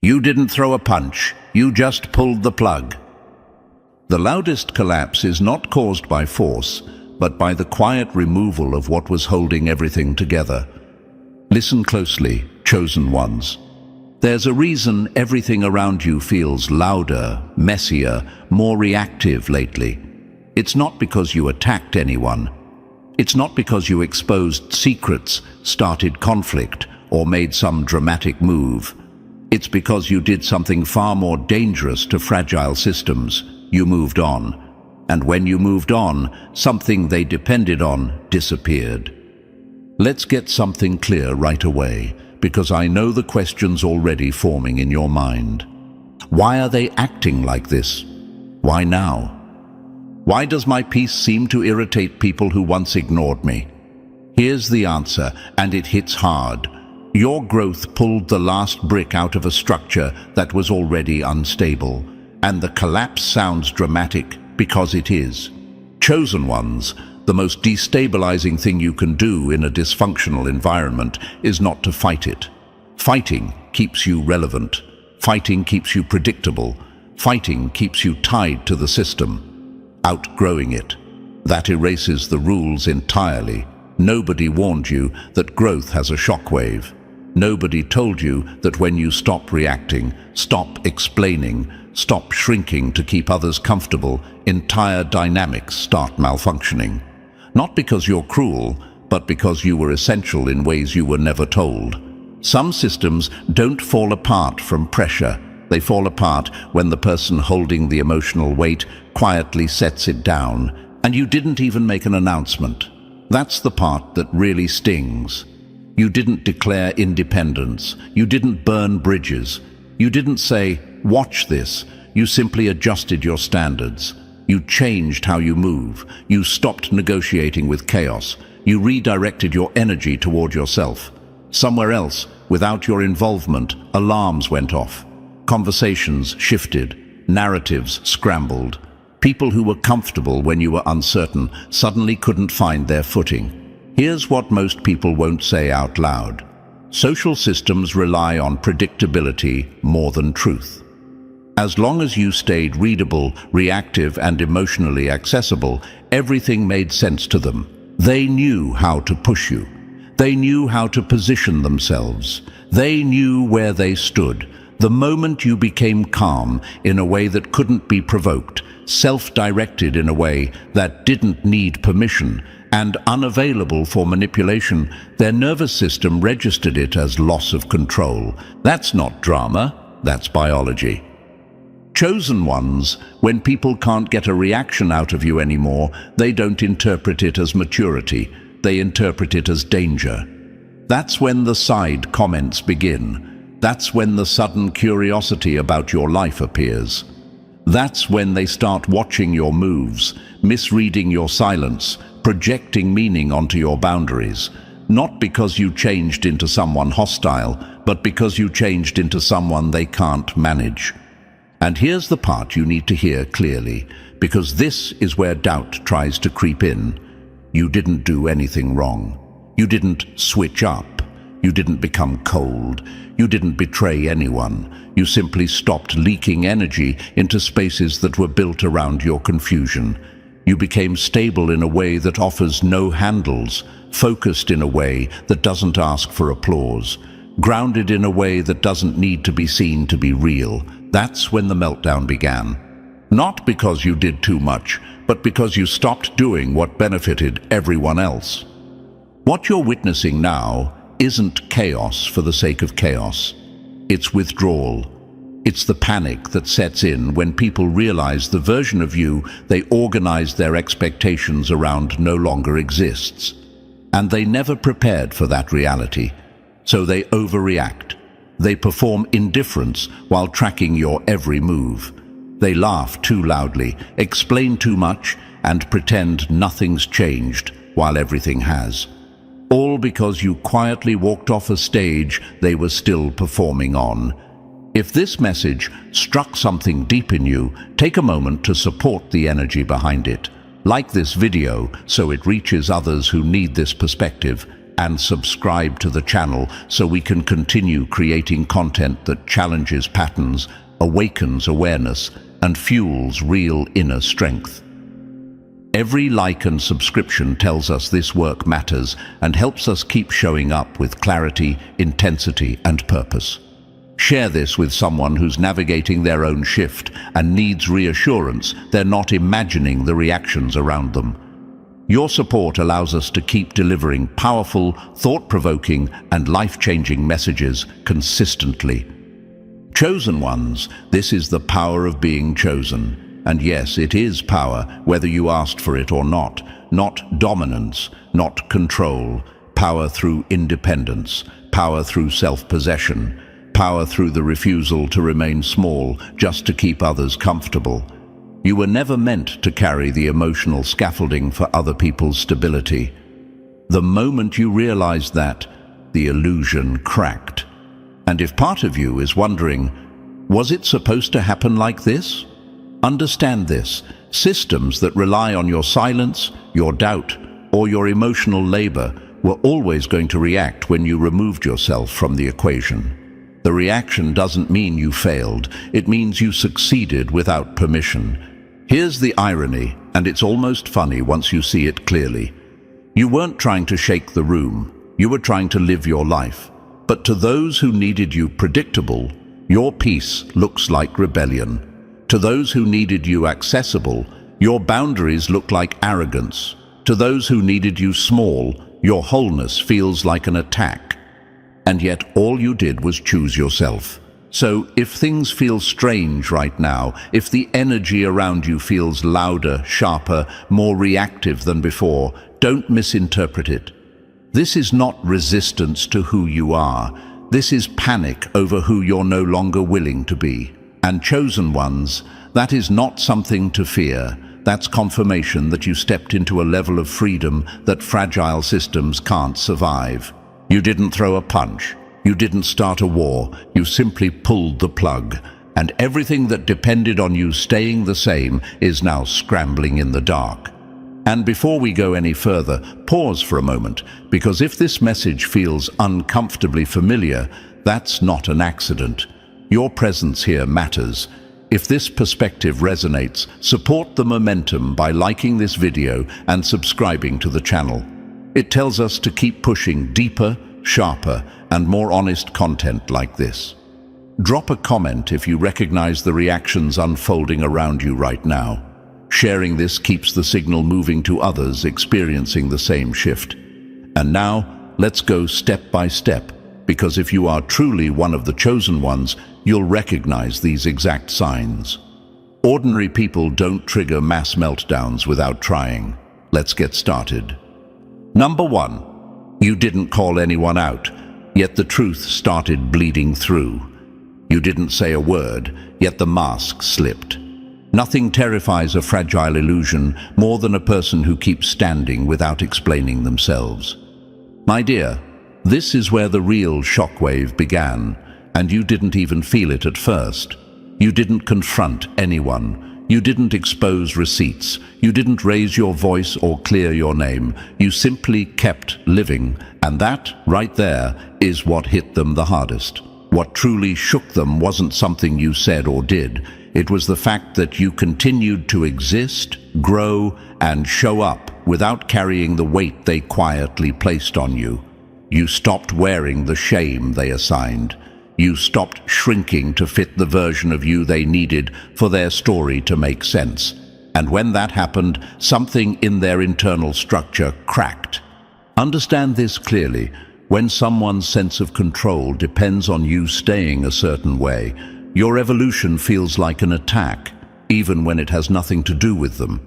You didn't throw a punch, you just pulled the plug. The loudest collapse is not caused by force, but by the quiet removal of what was holding everything together. Listen closely, chosen ones. There's a reason everything around you feels louder, messier, more reactive lately. It's not because you attacked anyone. It's not because you exposed secrets, started conflict, or made some dramatic move. It's because you did something far more dangerous to fragile systems. You moved on. And when you moved on, something they depended on disappeared. Let's get something clear right away, because I know the question's already forming in your mind. Why are they acting like this? Why now? Why does my peace seem to irritate people who once ignored me? Here's the answer, and it hits hard. Your growth pulled the last brick out of a structure that was already unstable, and the collapse sounds dramatic because it is. Chosen ones, the most destabilizing thing you can do in a dysfunctional environment is not to fight it. Fighting keeps you relevant. Fighting keeps you predictable. Fighting keeps you tied to the system. Outgrowing it. That erases the rules entirely. Nobody warned you that growth has a shockwave. Nobody told you that when you stop reacting, stop explaining, stop shrinking to keep others comfortable, entire dynamics start malfunctioning. Not because you're cruel, but because you were essential in ways you were never told. Some systems don't fall apart from pressure. They fall apart when the person holding the emotional weight quietly sets it down, and you didn't even make an announcement. That's the part that really stings. You didn't declare independence. You didn't burn bridges. You didn't say, "Watch this." You simply adjusted your standards. You changed how you move. You stopped negotiating with chaos. You redirected your energy toward yourself. Somewhere else, without your involvement, alarms went off. Conversations shifted. Narratives scrambled. People who were comfortable when you were uncertain suddenly couldn't find their footing. Here's what most people won't say out loud. Social systems rely on predictability more than truth. As long as you stayed readable, reactive, and emotionally accessible, everything made sense to them. They knew how to push you. They knew how to position themselves. They knew where they stood. The moment you became calm in a way that couldn't be provoked, self-directed in a way that didn't need permission, and unavailable for manipulation, their nervous system registered it as loss of control. That's not drama, that's biology. Chosen ones, when people can't get a reaction out of you anymore, they don't interpret it as maturity, they interpret it as danger. That's when the side comments begin. That's when the sudden curiosity about your life appears. That's when they start watching your moves, misreading your silence, projecting meaning onto your boundaries. Not because you changed into someone hostile, but because you changed into someone they can't manage. And here's the part you need to hear clearly, because this is where doubt tries to creep in. You didn't do anything wrong. You didn't switch up. You didn't become cold. You didn't betray anyone. You simply stopped leaking energy into spaces that were built around your confusion. You became stable in a way that offers no handles, focused in a way that doesn't ask for applause, grounded in a way that doesn't need to be seen to be real. That's when the meltdown began. Not because you did too much, but because you stopped doing what benefited everyone else. What you're witnessing now isn't chaos for the sake of chaos. It's withdrawal. It's the panic that sets in when people realize the version of you they organized their expectations around no longer exists. And they never prepared for that reality. So they overreact. They perform indifference while tracking your every move. They laugh too loudly, explain too much, and pretend nothing's changed while everything has. All because you quietly walked off a stage they were still performing on. If this message struck something deep in you, take a moment to support the energy behind it. Like this video so it reaches others who need this perspective. and subscribe to the channel so we can continue creating content that challenges patterns, awakens awareness, and fuels real inner strength. Every like and subscription tells us this work matters and helps us keep showing up with clarity, intensity, and purpose. Share this with someone who's navigating their own shift and needs reassurance they're not imagining the reactions around them. Your support allows us to keep delivering powerful, thought-provoking, and life-changing messages consistently. Chosen ones, this is the power of being chosen. And yes, it is power, whether you asked for it or not. Not dominance, not control. Power through independence, power through self-possession, power through the refusal to remain small just to keep others comfortable. You were never meant to carry the emotional scaffolding for other people's stability. The moment you realized that, the illusion cracked. And if part of you is wondering, was it supposed to happen like this? Understand this: systems that rely on your silence, your doubt, or your emotional labor were always going to react when you removed yourself from the equation. The reaction doesn't mean you failed, it means you succeeded without permission. Here's the irony, and it's almost funny once you see it clearly. You weren't trying to shake the room, you were trying to live your life. But to those who needed you predictable, your peace looks like rebellion. To those who needed you accessible, your boundaries look like arrogance. To those who needed you small, your wholeness feels like an attack. And yet all you did was choose yourself. So if things feel strange right now, if the energy around you feels louder, sharper, more reactive than before, don't misinterpret it. This is not resistance to who you are. This is panic over who you're no longer willing to be. And chosen ones, that is not something to fear. That's confirmation that you stepped into a level of freedom that fragile systems can't survive. You didn't throw a punch. You didn't start a war. You simply pulled the plug. And everything that depended on you staying the same is now scrambling in the dark. And before we go any further, pause for a moment, because if this message feels uncomfortably familiar, that's not an accident. Your presence here matters. If this perspective resonates, support the momentum by liking this video and subscribing to the channel. It tells us to keep pushing deeper, sharper, and more honest content like this. Drop a comment if you recognize the reactions unfolding around you right now. Sharing this keeps the signal moving to others experiencing the same shift. And now, let's go step by step, because if you are truly one of the chosen ones, you'll recognize these exact signs. Ordinary people don't trigger mass meltdowns without trying. Let's get started. Number 1. You didn't call anyone out, yet the truth started bleeding through. You didn't say a word, yet the mask slipped. Nothing terrifies a fragile illusion more than a person who keeps standing without explaining themselves. My dear, this is where the real shockwave began, and you didn't even feel it at first. You didn't confront anyone. You didn't expose receipts. You didn't raise your voice or clear your name. You simply kept living, and that, right there, is what hit them the hardest. What truly shook them wasn't something you said or did. It was the fact that you continued to exist, grow, and show up without carrying the weight they quietly placed on you. You stopped wearing the shame they assigned. You stopped shrinking to fit the version of you they needed for their story to make sense. And when that happened, something in their internal structure cracked. Understand this clearly. When someone's sense of control depends on you staying a certain way, your evolution feels like an attack, even when it has nothing to do with them.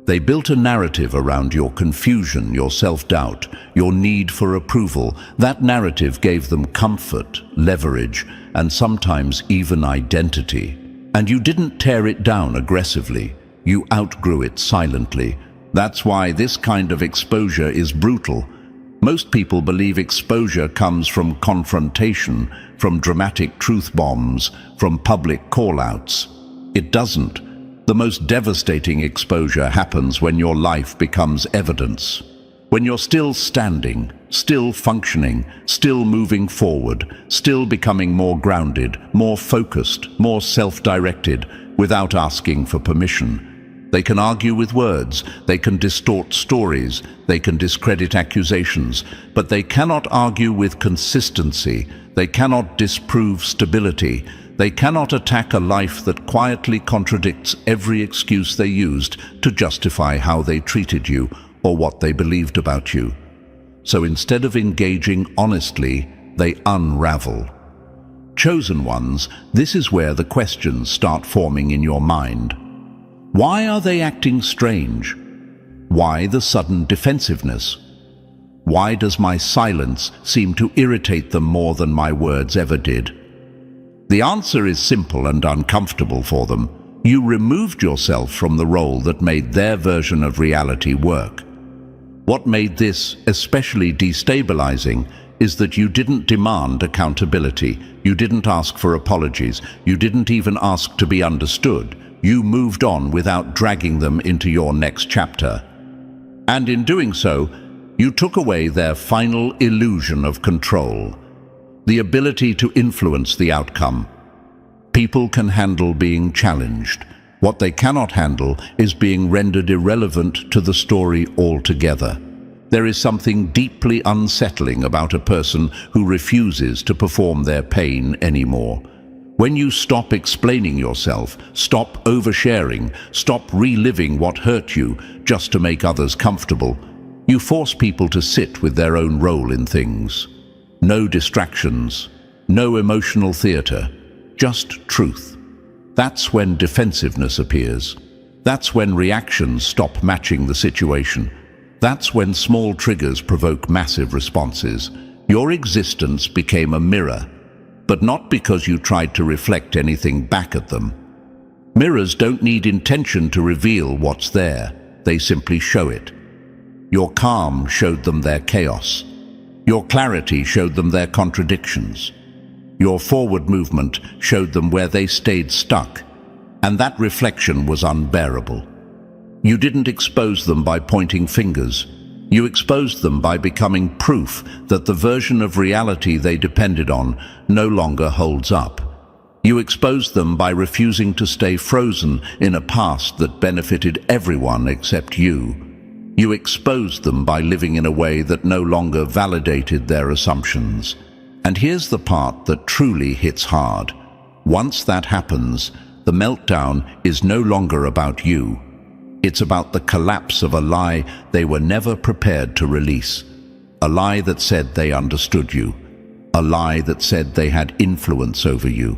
They built a narrative around your confusion, your self-doubt, your need for approval. That narrative gave them comfort, leverage, and sometimes even identity. And you didn't tear it down aggressively. You outgrew it silently. That's why this kind of exposure is brutal. Most people believe exposure comes from confrontation, from dramatic truth bombs, from public call-outs. It doesn't. The most devastating exposure happens when your life becomes evidence. When you're still standing, still functioning, still moving forward, still becoming more grounded, more focused, more self-directed, without asking for permission. They can argue with words, they can distort stories, they can discredit accusations, but they cannot argue with consistency, they cannot disprove stability, they cannot attack a life that quietly contradicts every excuse they used to justify how they treated you or what they believed about you. So instead of engaging honestly, they unravel. Chosen ones, this is where the questions start forming in your mind. Why are they acting strange? Why the sudden defensiveness? Why does my silence seem to irritate them more than my words ever did? The answer is simple and uncomfortable for them. You removed yourself from the role that made their version of reality work. What made this especially destabilizing is that you didn't demand accountability, you didn't ask for apologies, you didn't even ask to be understood. You moved on without dragging them into your next chapter. And in doing so, you took away their final illusion of control, the ability to influence the outcome. People can handle being challenged. What they cannot handle is being rendered irrelevant to the story altogether. There is something deeply unsettling about a person who refuses to perform their pain anymore. When you stop explaining yourself, stop oversharing, stop reliving what hurt you just to make others comfortable, you force people to sit with their own role in things. No distractions, no emotional theater, just truth. That's when defensiveness appears. That's when reactions stop matching the situation. That's when small triggers provoke massive responses. Your existence became a mirror, but not because you tried to reflect anything back at them. Mirrors don't need intention to reveal what's there. They simply show it. Your calm showed them their chaos. Your clarity showed them their contradictions. Your forward movement showed them where they stayed stuck, and that reflection was unbearable. You didn't expose them by pointing fingers. You exposed them by becoming proof that the version of reality they depended on no longer holds up. You exposed them by refusing to stay frozen in a past that benefited everyone except you. You exposed them by living in a way that no longer validated their assumptions. And here's the part that truly hits hard. Once that happens, the meltdown is no longer about you. It's about the collapse of a lie they were never prepared to release. A lie that said they understood you. A lie that said they had influence over you.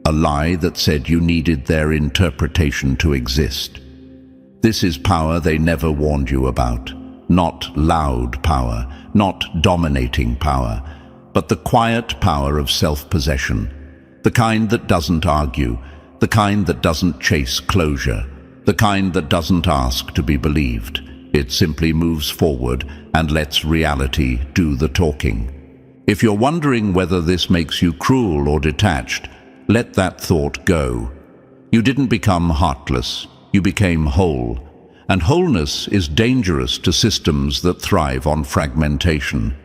A lie that said you needed their interpretation to exist. This is power they never warned you about. Not loud power, not dominating power, but the quiet power of self-possession. The kind that doesn't argue, the kind that doesn't chase closure, the kind that doesn't ask to be believed. It simply moves forward and lets reality do the talking. If you're wondering whether this makes you cruel or detached, let that thought go. You didn't become heartless, you became whole. And wholeness is dangerous to systems that thrive on fragmentation.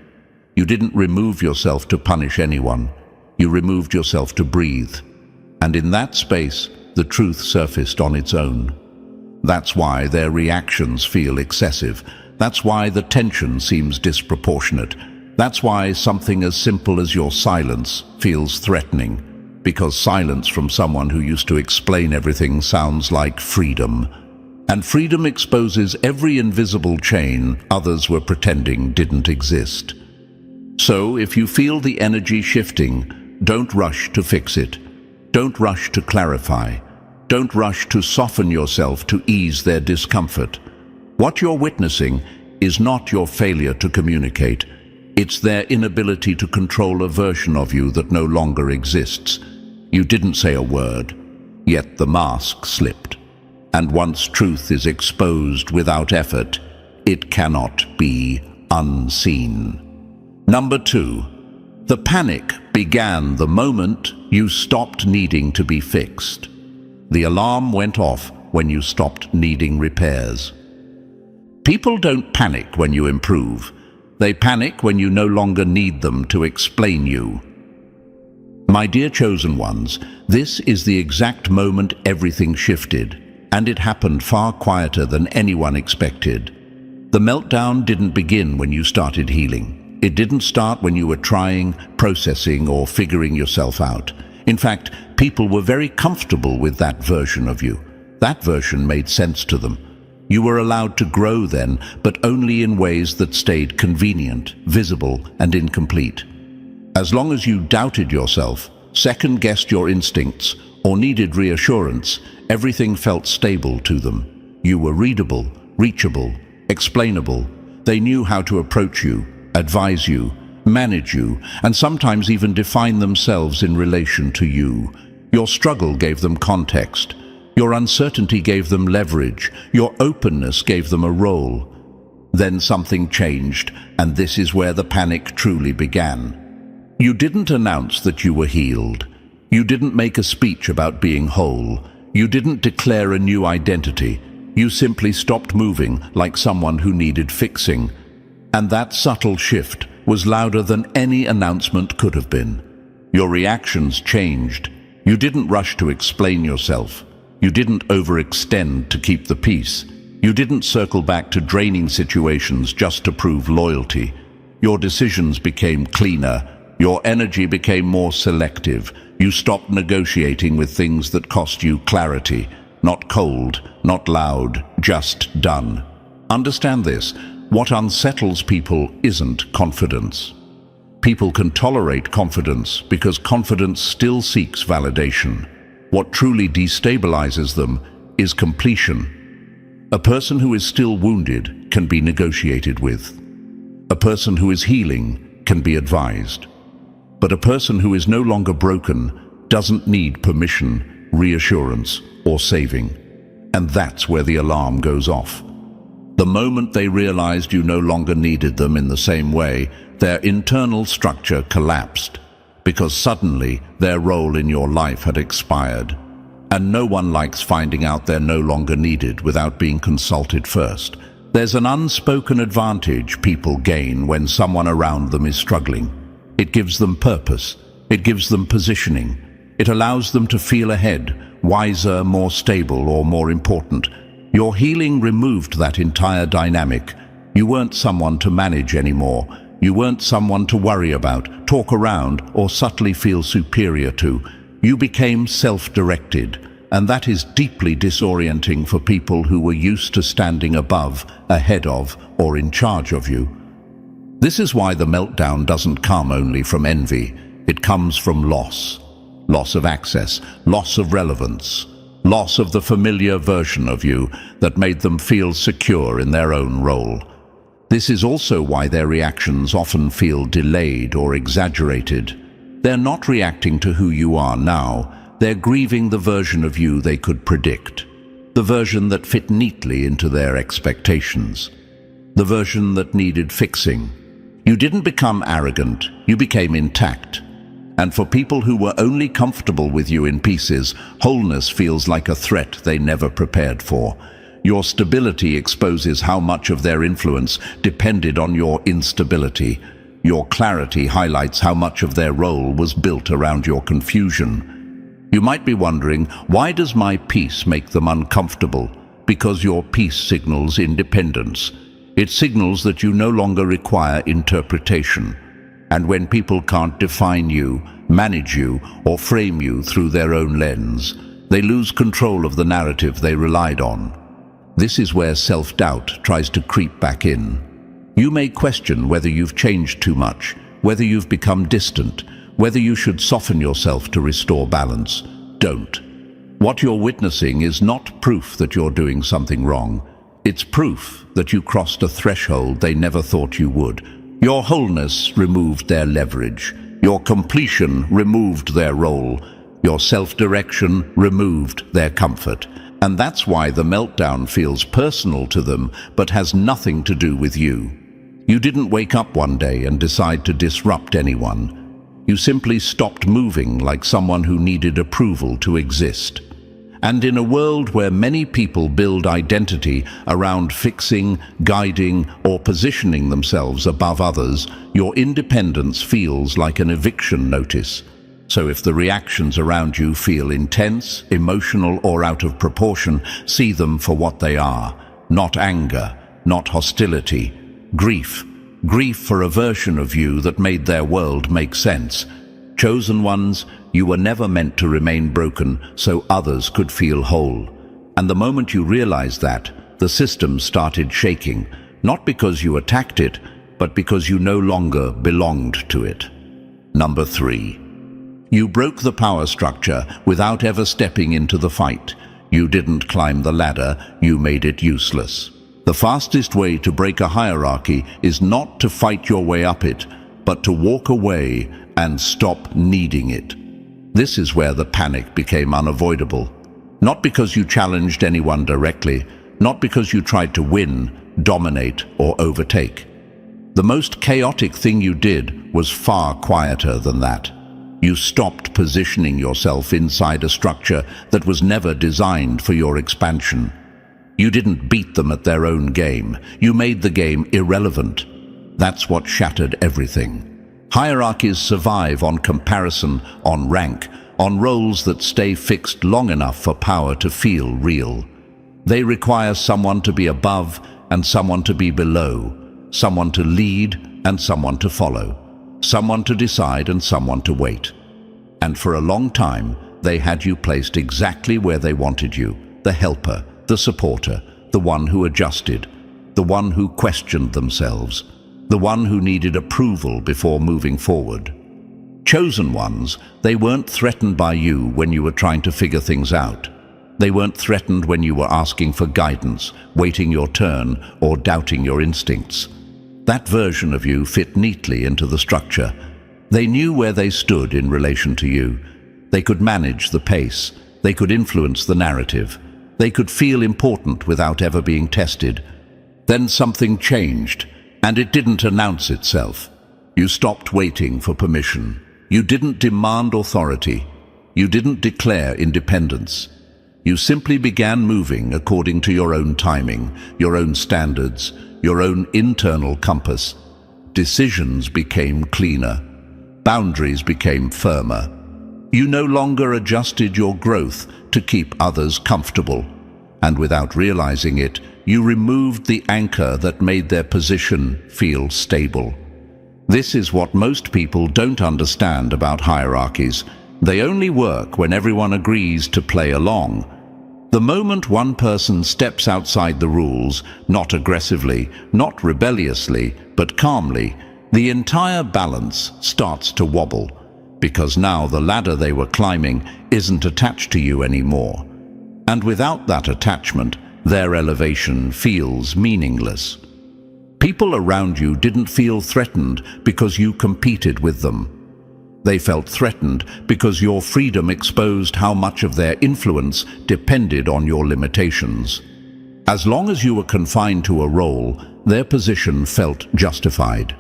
You didn't remove yourself to punish anyone. You removed yourself to breathe. And in that space, the truth surfaced on its own. That's why their reactions feel excessive. That's why the tension seems disproportionate. That's why something as simple as your silence feels threatening. Because silence from someone who used to explain everything sounds like freedom. And freedom exposes every invisible chain others were pretending didn't exist. So if you feel the energy shifting, don't rush to fix it. Don't rush to clarify. Don't rush to soften yourself to ease their discomfort. What you're witnessing is not your failure to communicate. It's their inability to control a version of you that no longer exists. You didn't say a word, yet the mask slipped. And once truth is exposed without effort, it cannot be unseen. Number 2, the panic began the moment you stopped needing to be fixed. The alarm went off when you stopped needing repairs. People don't panic when you improve. They panic when you no longer need them to explain you. My dear chosen ones, this is the exact moment everything shifted, and it happened far quieter than anyone expected. The meltdown didn't begin when you started healing. It didn't start when you were trying, processing, or figuring yourself out. In fact, people were very comfortable with that version of you. That version made sense to them. You were allowed to grow then, but only in ways that stayed convenient, visible, and incomplete. As long as you doubted yourself, second-guessed your instincts, or needed reassurance, everything felt stable to them. You were readable, reachable, explainable. They knew how to approach you, advise you, manage you, and sometimes even define themselves in relation to you. Your struggle gave them context. Your uncertainty gave them leverage. Your openness gave them a role. Then something changed, and this is where the panic truly began. You didn't announce that you were healed. You didn't make a speech about being whole. You didn't declare a new identity. You simply stopped moving like someone who needed fixing. And that subtle shift was louder than any announcement could have been. Your reactions changed. You didn't rush to explain yourself. You didn't overextend to keep the peace. You didn't circle back to draining situations just to prove loyalty. Your decisions became cleaner. Your energy became more selective. You stopped negotiating with things that cost you clarity. Not cold, not loud, just done. Understand this. What unsettles people isn't confidence. People can tolerate confidence because confidence still seeks validation. What truly destabilizes them is completion. A person who is still wounded can be negotiated with. A person who is healing can be advised. But a person who is no longer broken doesn't need permission, reassurance, or saving. And that's where the alarm goes off. The moment they realized you no longer needed them in the same way, their internal structure collapsed, because suddenly their role in your life had expired. And no one likes finding out they're no longer needed without being consulted first. There's an unspoken advantage people gain when someone around them is struggling. It gives them purpose. It gives them positioning. It allows them to feel ahead, wiser, more stable, or more important. Your healing removed that entire dynamic. You weren't someone to manage anymore. You weren't someone to worry about, talk around, or subtly feel superior to. You became self-directed, and that is deeply disorienting for people who were used to standing above, ahead of, or in charge of you. This is why the meltdown doesn't come only from envy. It comes from loss. Loss of access, loss of relevance, loss of the familiar version of you that made them feel secure in their own role. This is also why their reactions often feel delayed or exaggerated. They're not reacting to who you are now. They're grieving the version of you they could predict, the version that fit neatly into their expectations, the version that needed fixing. You didn't become arrogant, you became intact. And for people who were only comfortable with you in pieces, wholeness feels like a threat they never prepared for. Your stability exposes how much of their influence depended on your instability. Your clarity highlights how much of their role was built around your confusion. You might be wondering, why does my peace make them uncomfortable? Because your peace signals independence. It signals that you no longer require interpretation. And when people can't define you, manage you, or frame you through their own lens, they lose control of the narrative they relied on. This is where self-doubt tries to creep back in. You may question whether you've changed too much, whether you've become distant, whether you should soften yourself to restore balance. Don't. What you're witnessing is not proof that you're doing something wrong. It's proof that you crossed a threshold they never thought you would. Your wholeness removed their leverage. Your completion removed their role. Your self-direction removed their comfort. And that's why the meltdown feels personal to them, but has nothing to do with you. You didn't wake up one day and decide to disrupt anyone. You simply stopped moving like someone who needed approval to exist. And in a world where many people build identity around fixing, guiding, or positioning themselves above others, your independence feels like an eviction notice. So if the reactions around you feel intense, emotional, or out of proportion, see them for what they are. Not anger, not hostility. Grief. Grief for a version of you that made their world make sense. Chosen ones, you were never meant to remain broken so others could feel whole. And the moment you realized that, the system started shaking, not because you attacked it, but because you no longer belonged to it. Number 3. You broke the power structure without ever stepping into the fight. You didn't climb the ladder, you made it useless. The fastest way to break a hierarchy is not to fight your way up it, but to walk away and stop needing it. This is where the panic became unavoidable. Not because you challenged anyone directly, not because you tried to win, dominate, or overtake. The most chaotic thing you did was far quieter than that. You stopped positioning yourself inside a structure that was never designed for your expansion. You didn't beat them at their own game. You made the game irrelevant. That's what shattered everything. Hierarchies survive on comparison, on rank, on roles that stay fixed long enough for power to feel real. They require someone to be above and someone to be below, someone to lead and someone to follow, someone to decide and someone to wait. And for a long time, they had you placed exactly where they wanted you, the helper, the supporter, the one who adjusted, the one who questioned themselves, the one who needed approval before moving forward. Chosen ones, they weren't threatened by you when you were trying to figure things out. They weren't threatened when you were asking for guidance, waiting your turn, or doubting your instincts. That version of you fit neatly into the structure. They knew where they stood in relation to you. They could manage the pace. They could influence the narrative. They could feel important without ever being tested. Then something changed, and it didn't announce itself. You stopped waiting for permission. You didn't demand authority. You didn't declare independence. You simply began moving according to your own timing, your own standards, your own internal compass. Decisions became cleaner. Boundaries became firmer. You no longer adjusted your growth to keep others comfortable. And without realizing it, you removed the anchor that made their position feel stable. This is what most people don't understand about hierarchies. They only work when everyone agrees to play along. The moment one person steps outside the rules, not aggressively, not rebelliously, but calmly, the entire balance starts to wobble, because now the ladder they were climbing isn't attached to you anymore. And without that attachment, their elevation feels meaningless. People around you didn't feel threatened because you competed with them. They felt threatened because your freedom exposed how much of their influence depended on your limitations. As long as you were confined to a role, their position felt justified.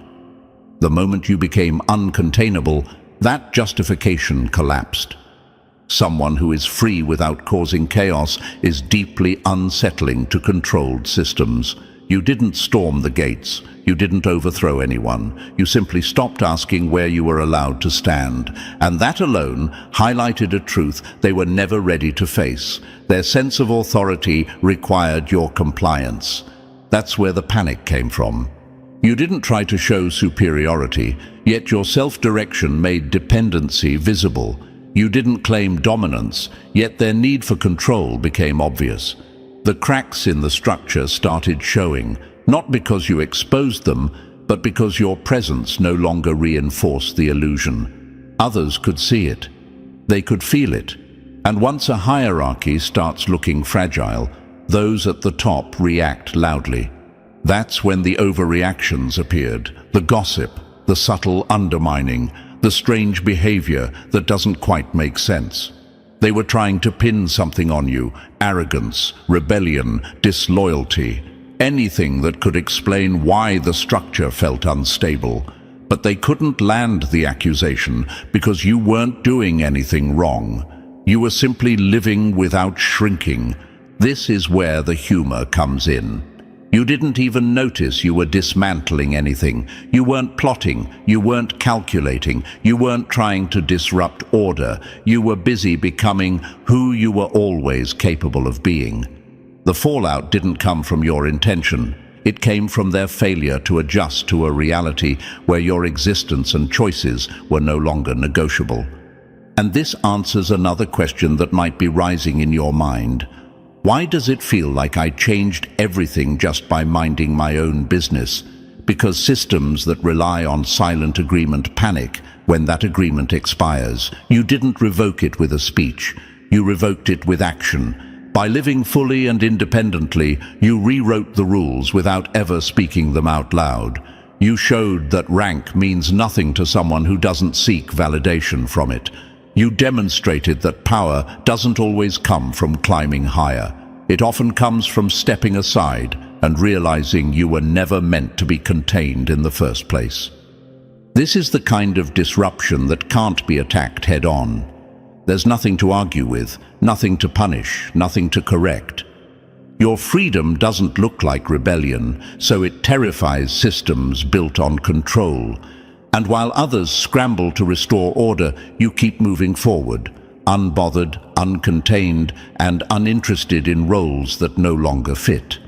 The moment you became uncontainable, that justification collapsed. Someone who is free without causing chaos is deeply unsettling to controlled systems. You didn't storm the gates. You didn't overthrow anyone. You simply stopped asking where you were allowed to stand. And that alone highlighted a truth they were never ready to face. Their sense of authority required your compliance. That's where the panic came from. You didn't try to show superiority, yet your self-direction made dependency visible. You didn't claim dominance, yet their need for control became obvious. The cracks in the structure started showing, not because you exposed them, but because your presence no longer reinforced the illusion. Others could see it. They could feel it. And once a hierarchy starts looking fragile, those at the top react loudly. That's when the overreactions appeared, the gossip, the subtle undermining, the strange behavior that doesn't quite make sense. They were trying to pin something on you, arrogance, rebellion, disloyalty, anything that could explain why the structure felt unstable. But they couldn't land the accusation because you weren't doing anything wrong. You were simply living without shrinking. This is where the humor comes in. You didn't even notice you were dismantling anything. You weren't plotting, you weren't calculating, you weren't trying to disrupt order. You were busy becoming who you were always capable of being. The fallout didn't come from your intention. It came from their failure to adjust to a reality where your existence and choices were no longer negotiable. And this answers another question that might be rising in your mind. Why does it feel like I changed everything just by minding my own business? Because systems that rely on silent agreement panic when that agreement expires. You didn't revoke it with a speech. You revoked it with action. By living fully and independently, you rewrote the rules without ever speaking them out loud. You showed that rank means nothing to someone who doesn't seek validation from it. You demonstrated that power doesn't always come from climbing higher. It often comes from stepping aside and realizing you were never meant to be contained in the first place. This is the kind of disruption that can't be attacked head-on. There's nothing to argue with, nothing to punish, nothing to correct. Your freedom doesn't look like rebellion, so it terrifies systems built on control. And while others scramble to restore order, you keep moving forward, unbothered, uncontained, and uninterested in roles that no longer fit.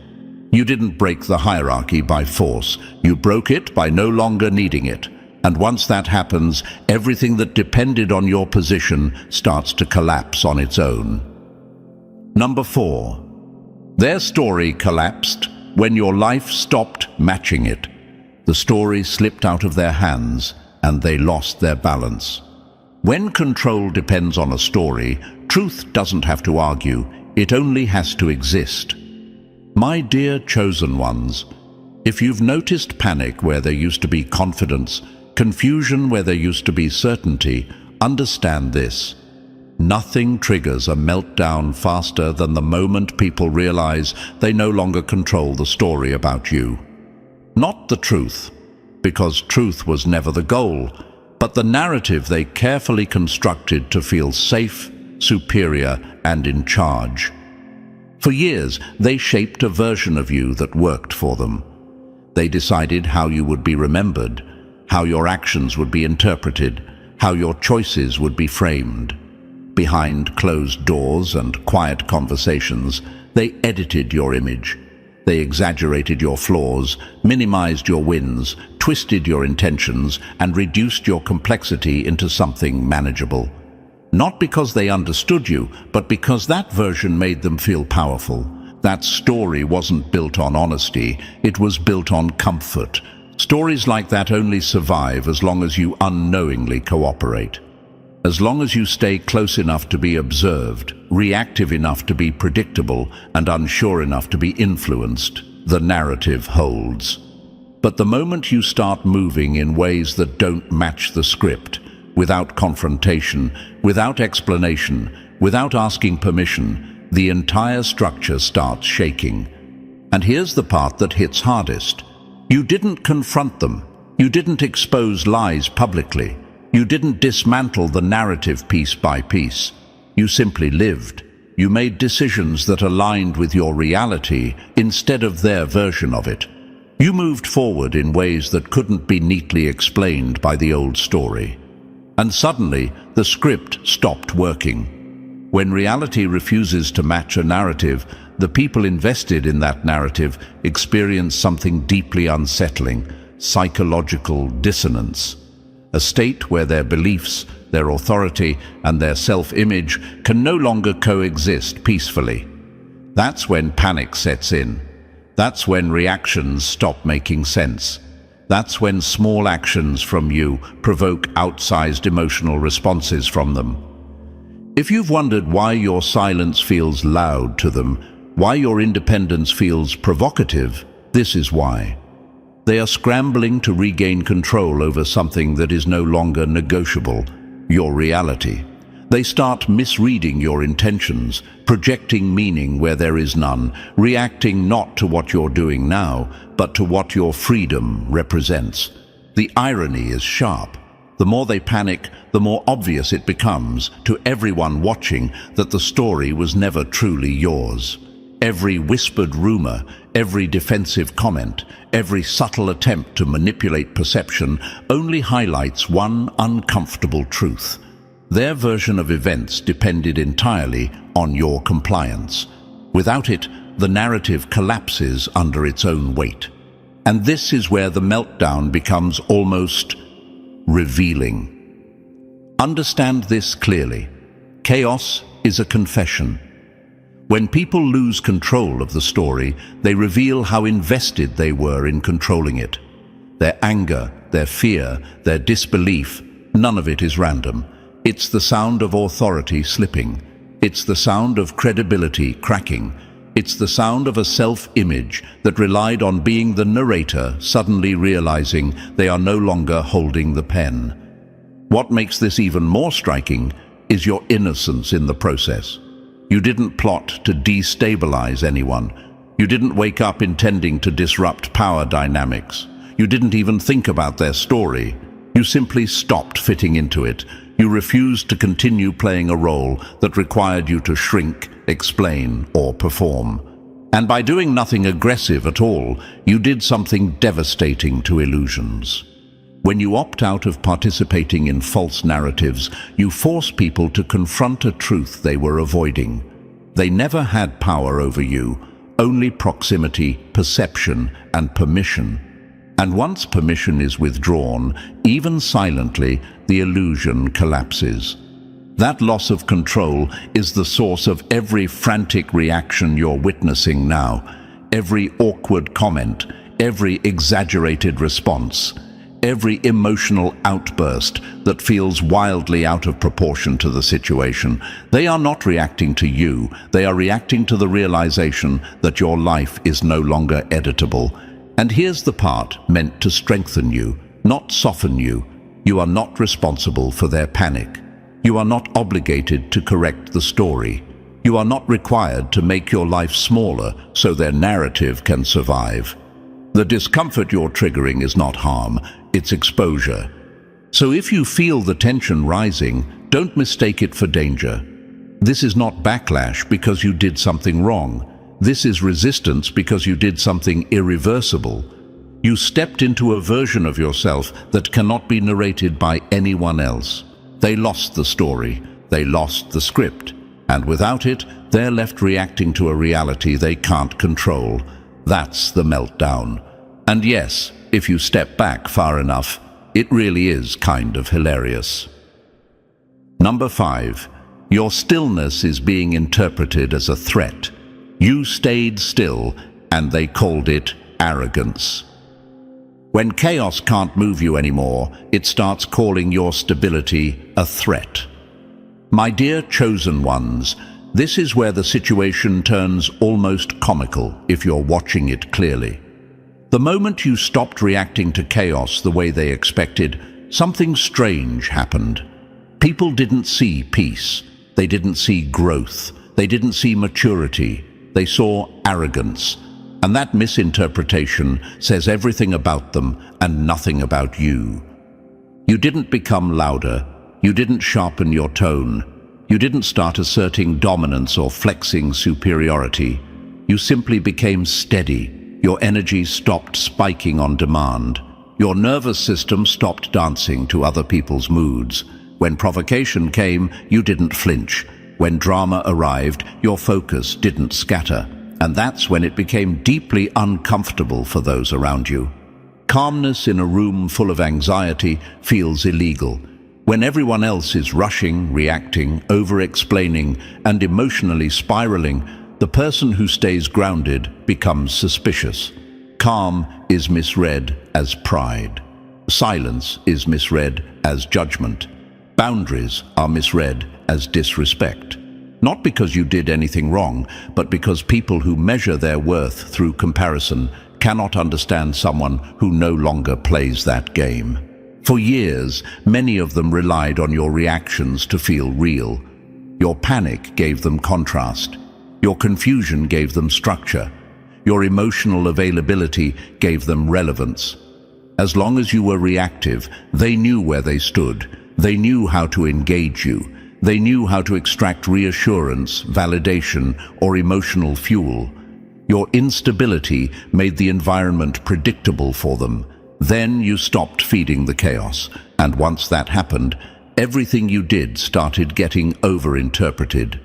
You didn't break the hierarchy by force. You broke it by no longer needing it. And once that happens, everything that depended on your position starts to collapse on its own. Number 4. Their story collapsed when your life stopped matching it. The story slipped out of their hands, and they lost their balance. When control depends on a story, truth doesn't have to argue, it only has to exist. My dear chosen ones, if you've noticed panic where there used to be confidence, confusion where there used to be certainty, understand this. Nothing triggers a meltdown faster than the moment people realize they no longer control the story about you. Not the truth, because truth was never the goal, but the narrative they carefully constructed to feel safe, superior, and in charge. For years, they shaped a version of you that worked for them. They decided how you would be remembered, how your actions would be interpreted, how your choices would be framed. Behind closed doors and quiet conversations, they edited your image. They exaggerated your flaws, minimized your wins, twisted your intentions, and reduced your complexity into something manageable. Not because they understood you, but because that version made them feel powerful. That story wasn't built on honesty, it was built on comfort. Stories like that only survive as long as you unknowingly cooperate. As long as you stay close enough to be observed, reactive enough to be predictable, and unsure enough to be influenced, the narrative holds. But the moment you start moving in ways that don't match the script, without confrontation, without explanation, without asking permission, the entire structure starts shaking. And here's the part that hits hardest. You didn't confront them. You didn't expose lies publicly. You didn't dismantle the narrative piece by piece. You simply lived. You made decisions that aligned with your reality instead of their version of it. You moved forward in ways that couldn't be neatly explained by the old story. And suddenly, the script stopped working. When reality refuses to match a narrative, the people invested in that narrative experience something deeply unsettling: psychological dissonance. A state where their beliefs, their authority, and their self-image can no longer coexist peacefully. That's when panic sets in. That's when reactions stop making sense. That's when small actions from you provoke outsized emotional responses from them. If you've wondered why your silence feels loud to them, why your independence feels provocative, this is why. They are scrambling to regain control over something that is no longer negotiable, your reality. They start misreading your intentions, projecting meaning where there is none, reacting not to what you're doing now, but to what your freedom represents. The irony is sharp. The more they panic, the more obvious it becomes to everyone watching that the story was never truly yours. Every whispered rumor, every defensive comment, every subtle attempt to manipulate perception only highlights one uncomfortable truth. Their version of events depended entirely on your compliance. Without it, the narrative collapses under its own weight. And this is where the meltdown becomes almost revealing. Understand this clearly. Chaos is a confession. When people lose control of the story, they reveal how invested they were in controlling it. Their anger, their fear, their disbelief, none of it is random. It's the sound of authority slipping. It's the sound of credibility cracking. It's the sound of a self-image that relied on being the narrator suddenly realizing they are no longer holding the pen. What makes this even more striking is your innocence in the process. You didn't plot to destabilize anyone. You didn't wake up intending to disrupt power dynamics. You didn't even think about their story. You simply stopped fitting into it. You refused to continue playing a role that required you to shrink, explain, or perform. And by doing nothing aggressive at all, you did something devastating to illusions. When you opt out of participating in false narratives, you force people to confront a truth they were avoiding. They never had power over you, only proximity, perception, and permission. And once permission is withdrawn, even silently, the illusion collapses. That loss of control is the source of every frantic reaction you're witnessing now, every awkward comment, every exaggerated response, every emotional outburst that feels wildly out of proportion to the situation. They are not reacting to you, they are reacting to the realization that your life is no longer editable. And here's the part meant to strengthen you, not soften you. You are not responsible for their panic. You are not obligated to correct the story. You are not required to make your life smaller so their narrative can survive. The discomfort you're triggering is not harm, it's exposure. So if you feel the tension rising, don't mistake it for danger. This is not backlash because you did something wrong. This is resistance because you did something irreversible. You stepped into a version of yourself that cannot be narrated by anyone else. They lost the story, they lost the script, and without it, they're left reacting to a reality they can't control. That's the meltdown. And yes, if you step back far enough, it really is kind of hilarious. Number 5. Your stillness is being interpreted as a threat. You stayed still, and they called it arrogance. When chaos can't move you anymore, it starts calling your stability a threat. My dear chosen ones, this is where the situation turns almost comical if you're watching it clearly. The moment you stopped reacting to chaos the way they expected, something strange happened. People didn't see peace. They didn't see growth. They didn't see maturity. They saw arrogance. And that misinterpretation says everything about them and nothing about you. You didn't become louder. You didn't sharpen your tone. You didn't start asserting dominance or flexing superiority. You simply became steady. Your energy stopped spiking on demand. Your nervous system stopped dancing to other people's moods. When provocation came, you didn't flinch. When drama arrived, your focus didn't scatter. And that's when it became deeply uncomfortable for those around you. Calmness in a room full of anxiety feels illegal. When everyone else is rushing, reacting, over-explaining, and emotionally spiraling, the person who stays grounded becomes suspicious. Calm is misread as pride. Silence is misread as judgment. Boundaries are misread as disrespect. Not because you did anything wrong, but because people who measure their worth through comparison cannot understand someone who no longer plays that game. For years, many of them relied on your reactions to feel real. Your panic gave them contrast. Your confusion gave them structure. Your emotional availability gave them relevance. As long as you were reactive, they knew where they stood. They knew how to engage you. They knew how to extract reassurance, validation, or emotional fuel. Your instability made the environment predictable for them. Then you stopped feeding the chaos, and once that happened, everything you did started getting overinterpreted.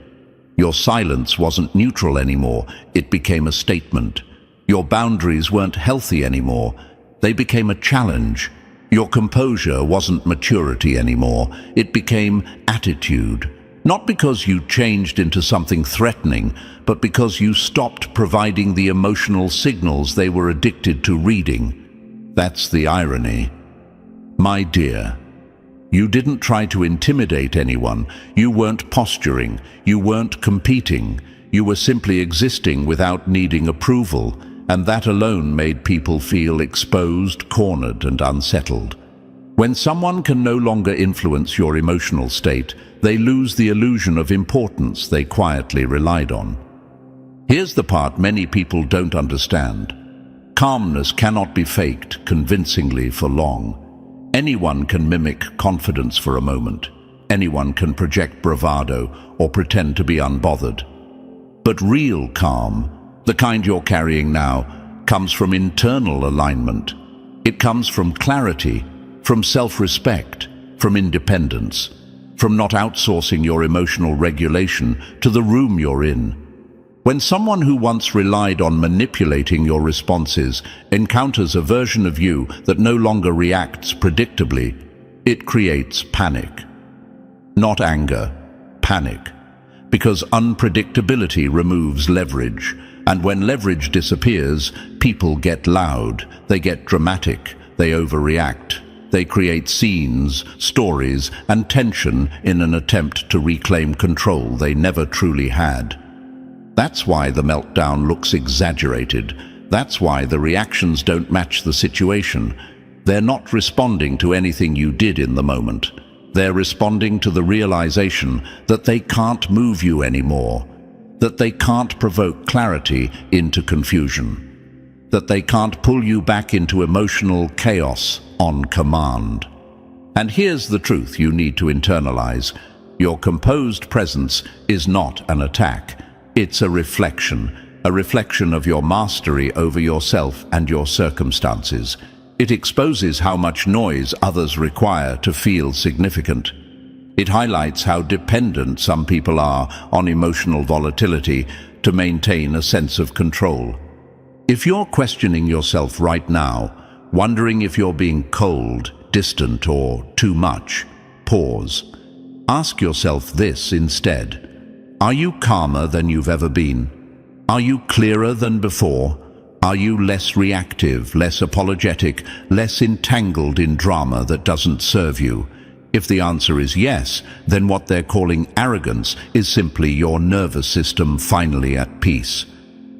Your silence wasn't neutral anymore, it became a statement. Your boundaries weren't healthy anymore, they became a challenge. Your composure wasn't maturity anymore, it became attitude. Not because you changed into something threatening, but because you stopped providing the emotional signals they were addicted to reading. That's the irony. My dear, you didn't try to intimidate anyone. You weren't posturing. You weren't competing. You were simply existing without needing approval, and that alone made people feel exposed, cornered, and unsettled. When someone can no longer influence your emotional state, they lose the illusion of importance they quietly relied on. Here's the part many people don't understand. Calmness cannot be faked convincingly for long. Anyone can mimic confidence for a moment. Anyone can project bravado or pretend to be unbothered. But real calm, the kind you're carrying now, comes from internal alignment. It comes from clarity, from self-respect, from independence, from not outsourcing your emotional regulation to the room you're in. When someone who once relied on manipulating your responses encounters a version of you that no longer reacts predictably, it creates panic. Not anger, panic. Because unpredictability removes leverage, and when leverage disappears, people get loud, they get dramatic, they overreact. They create scenes, stories, and tension in an attempt to reclaim control they never truly had. That's why the meltdown looks exaggerated. That's why the reactions don't match the situation. They're not responding to anything you did in the moment. They're responding to the realization that they can't move you anymore, that they can't provoke clarity into confusion, that they can't pull you back into emotional chaos on command. And here's the truth you need to internalize. Your composed presence is not an attack. It's a reflection of your mastery over yourself and your circumstances. It exposes how much noise others require to feel significant. It highlights how dependent some people are on emotional volatility to maintain a sense of control. If you're questioning yourself right now, wondering if you're being cold, distant, or too much, pause. Ask yourself this instead. Are you calmer than you've ever been? Are you clearer than before? Are you less reactive, less apologetic, less entangled in drama that doesn't serve you? If the answer is yes, then what they're calling arrogance is simply your nervous system finally at peace.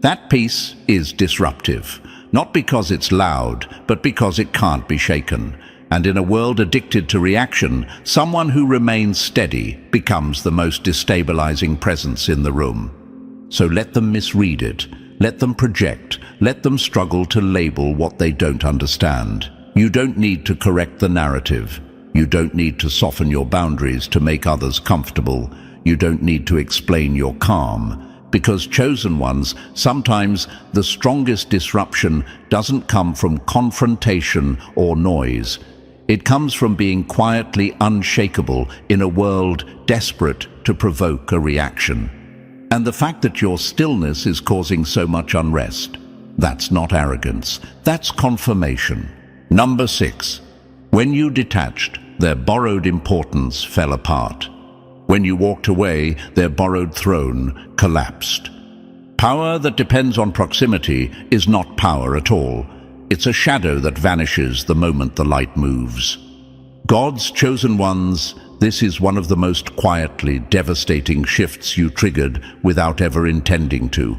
That peace is disruptive, not because it's loud, but because it can't be shaken. And in a world addicted to reaction, someone who remains steady becomes the most destabilizing presence in the room. So let them misread it, let them project, let them struggle to label what they don't understand. You don't need to correct the narrative. You don't need to soften your boundaries to make others comfortable. You don't need to explain your calm. Because chosen ones, sometimes the strongest disruption doesn't come from confrontation or noise. It comes from being quietly unshakable in a world desperate to provoke a reaction. And the fact that your stillness is causing so much unrest, that's not arrogance, that's confirmation. Number 6. When you detached, their borrowed importance fell apart. When you walked away, their borrowed throne collapsed. Power that depends on proximity is not power at all. It's a shadow that vanishes the moment the light moves. God's chosen ones, this is one of the most quietly devastating shifts you triggered without ever intending to.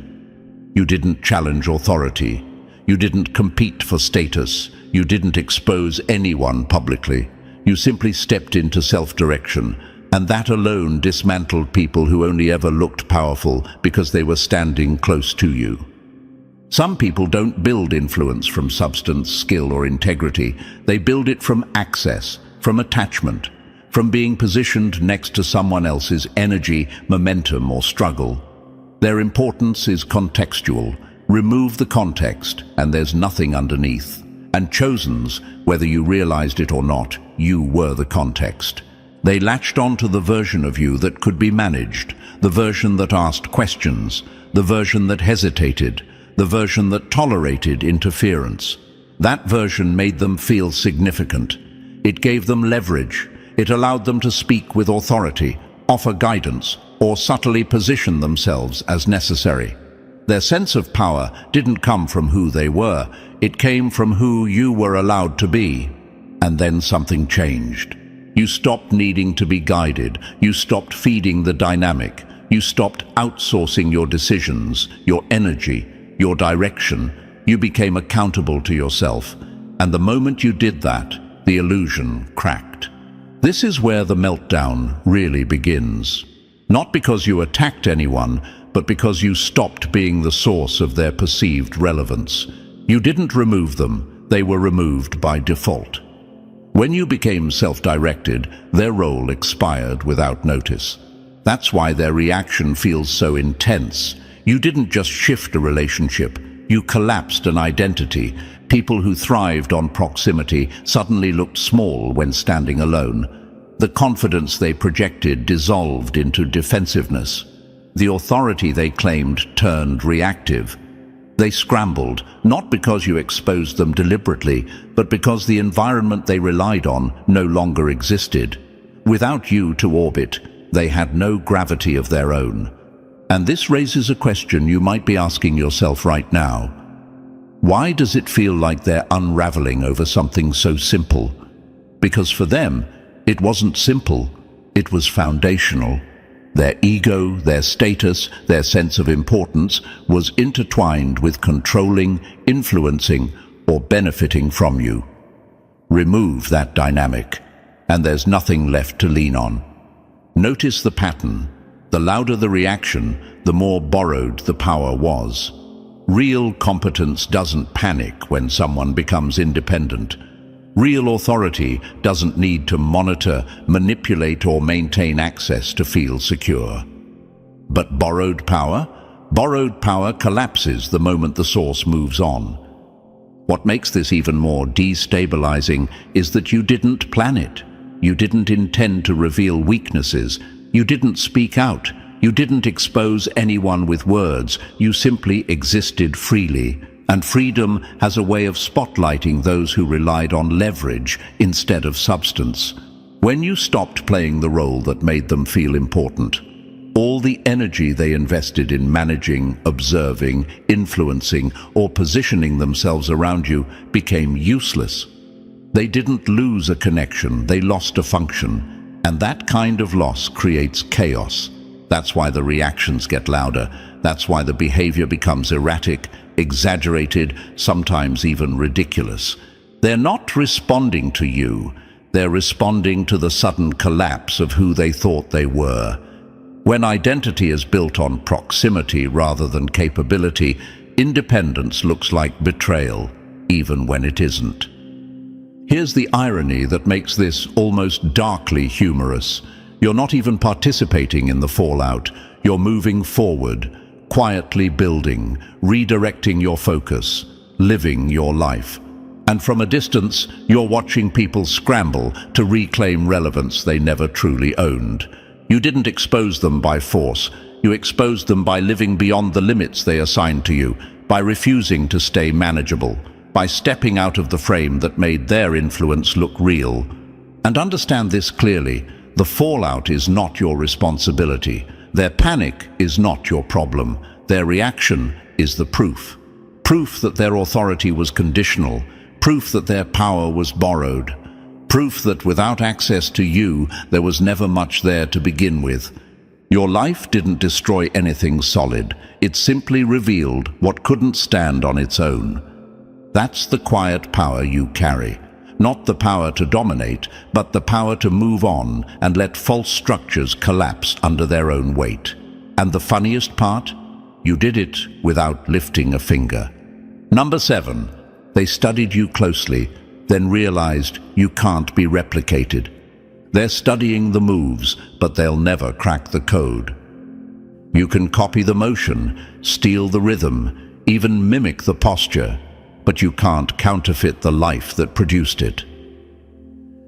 You didn't challenge authority. You didn't compete for status. You didn't expose anyone publicly. You simply stepped into self-direction, and that alone dismantled people who only ever looked powerful because they were standing close to you. Some people don't build influence from substance, skill, or integrity. They build it from access, from attachment, from being positioned next to someone else's energy, momentum, or struggle. Their importance is contextual. Remove the context, and there's nothing underneath. And chosens, whether you realized it or not, you were the context. They latched onto the version of you that could be managed, the version that asked questions, the version that hesitated, the version that tolerated interference. That version made them feel significant. It gave them leverage. It allowed them to speak with authority, offer guidance, or subtly position themselves as necessary. Their sense of power didn't come from who they were. It came from who you were allowed to be. And then something changed. You stopped needing to be guided. You stopped feeding the dynamic. You stopped outsourcing your decisions, your energy, your direction. You became accountable to yourself. And the moment you did that, the illusion cracked. This is where the meltdown really begins. Not because you attacked anyone, but because you stopped being the source of their perceived relevance. You didn't remove them, they were removed by default. When you became self-directed, their role expired without notice. That's why their reaction feels so intense. You didn't just shift a relationship, you collapsed an identity. People who thrived on proximity suddenly looked small when standing alone. The confidence they projected dissolved into defensiveness. The authority they claimed turned reactive. They scrambled, not because you exposed them deliberately, but because the environment they relied on no longer existed. Without you to orbit, they had no gravity of their own. And this raises a question you might be asking yourself right now. Why does it feel like they're unraveling over something so simple? Because for them, it wasn't simple, it was foundational. Their ego, their status, their sense of importance was intertwined with controlling, influencing, or benefiting from you. Remove that dynamic, and there's nothing left to lean on. Notice the pattern. The louder the reaction, the more borrowed the power was. Real competence doesn't panic when someone becomes independent. Real authority doesn't need to monitor, manipulate, or maintain access to feel secure. But borrowed power collapses the moment the source moves on. What makes this even more destabilizing is that you didn't plan it. You didn't intend to reveal weaknesses. You didn't speak out. You didn't expose anyone with words. You simply existed freely. And freedom has a way of spotlighting those who relied on leverage instead of substance. When you stopped playing the role that made them feel important, all the energy they invested in managing, observing, influencing, or positioning themselves around you became useless. They didn't lose a connection, they lost a function. And that kind of loss creates chaos. That's why the reactions get louder. That's why the behavior becomes erratic, exaggerated, sometimes even ridiculous. They're not responding to you. They're responding to the sudden collapse of who they thought they were. When identity is built on proximity rather than capability, independence looks like betrayal, even when it isn't. Here's the irony that makes this almost darkly humorous. You're not even participating in the fallout. You're moving forward, quietly building, redirecting your focus, living your life. And from a distance, you're watching people scramble to reclaim relevance they never truly owned. You didn't expose them by force. You exposed them by living beyond the limits they assigned to you, by refusing to stay manageable, by stepping out of the frame that made their influence look real. And understand this clearly, the fallout is not your responsibility. Their panic is not your problem. Their reaction is the proof. Proof that their authority was conditional. Proof that their power was borrowed. Proof that without access to you, there was never much there to begin with. Your life didn't destroy anything solid. It simply revealed what couldn't stand on its own. That's the quiet power you carry. Not the power to dominate, but the power to move on and let false structures collapse under their own weight. And the funniest part? You did it without lifting a finger. Number 7. They studied you closely, then realized you can't be replicated. They're studying the moves, but they'll never crack the code. You can copy the motion, steal the rhythm, even mimic the posture, but you can't counterfeit the life that produced it.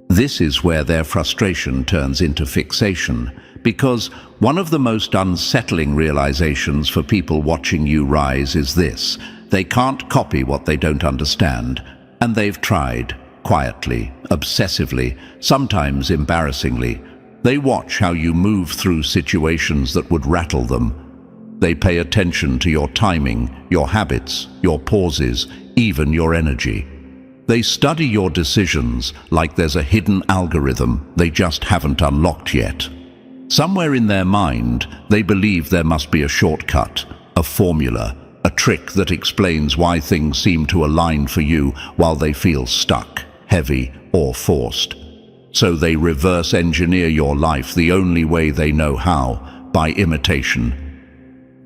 This is where their frustration turns into fixation, because one of the most unsettling realizations for people watching you rise is this: they can't copy what they don't understand, and they've tried, quietly, obsessively, sometimes embarrassingly. They watch how you move through situations that would rattle them. They pay attention to your timing, your habits, your pauses, even your energy. They study your decisions like there's a hidden algorithm they just haven't unlocked yet. Somewhere in their mind, they believe there must be a shortcut, a formula, a trick that explains why things seem to align for you while they feel stuck, heavy, or forced. So they reverse engineer your life the only way they know how, by imitation.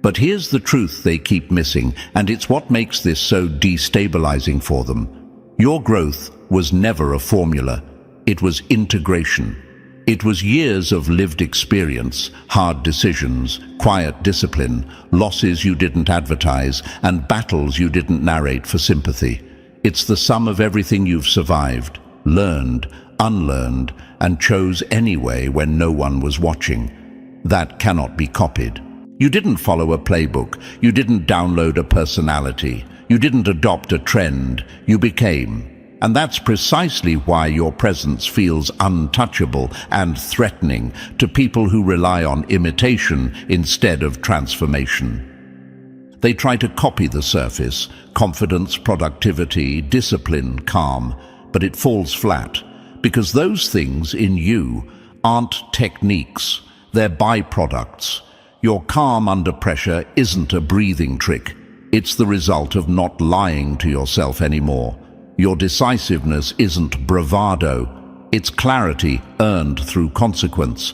But here's the truth they keep missing, and it's what makes this so destabilizing for them. Your growth was never a formula. It was integration. It was years of lived experience, hard decisions, quiet discipline, losses you didn't advertise, and battles you didn't narrate for sympathy. It's the sum of everything you've survived, learned, unlearned, and chose anyway when no one was watching. That cannot be copied. You didn't follow a playbook. You didn't download a personality. You didn't adopt a trend. You became. And that's precisely why your presence feels untouchable and threatening to people who rely on imitation instead of transformation. They try to copy the surface: confidence, productivity, discipline, calm, but it falls flat, because those things in you aren't techniques, they're byproducts. Your calm under pressure isn't a breathing trick. It's the result of not lying to yourself anymore. Your decisiveness isn't bravado. It's clarity earned through consequence.